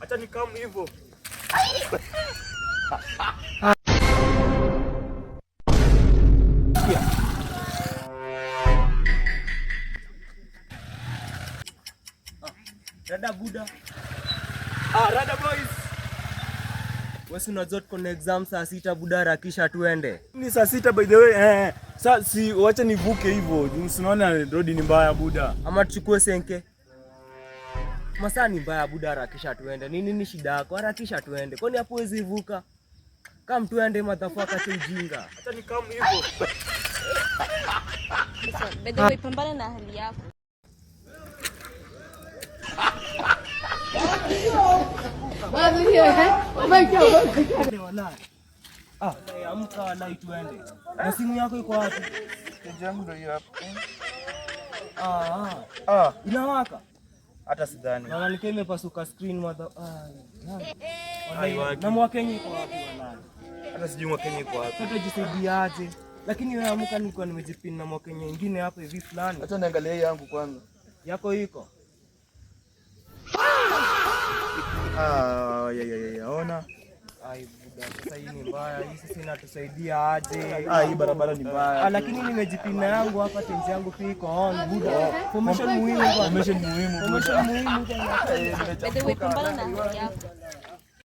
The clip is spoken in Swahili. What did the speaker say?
Acha nikamu hivyo. Rada Buda. Rada boys. Wewe unajua tuko na exam saa 6 Buda, harakisha tuende. Ni saa 6 by the way. Sasa si wacha nivuke hivyo. Unaona road ni mbaya Buda. Ama tuchukue senke. Masaa ni mbaya Buda, harakisha tuende. Nini shida yako? Harakisha tuende. Kwani hapo huwezi vuka? Kama tuende motherfucker cha ujinga. Acha nikamu hivyo. Bado wewe na hali yako. Amka wala tuende. Na simu yako iko wapi? Jangu ndio hiyo hapo. Inawaka? Hata sidhani. Na nilikuwa imepasuka screen mother. Na mwakenye iko wapi wala? Hata sijui mwakenye iko wapi. Tutajisaidiaje? Lakini wewe amka, nilikuwa nimejipin na mwakenye nyingine hapa hivi fulani. Acha niangalie hii yangu kwanza. Yako iko? Ona. Ai Buda, sasa hii ni mbaya. Hii sisi inatusaidia aje? Hii barabara ni mbaya. Lakini nimejipina yangu hapa, tenzi yangu pia iko on Buda. Formation muhimu bwana. Formation muhimu. Formation muhimu bwana. Bado wewe na hali yako.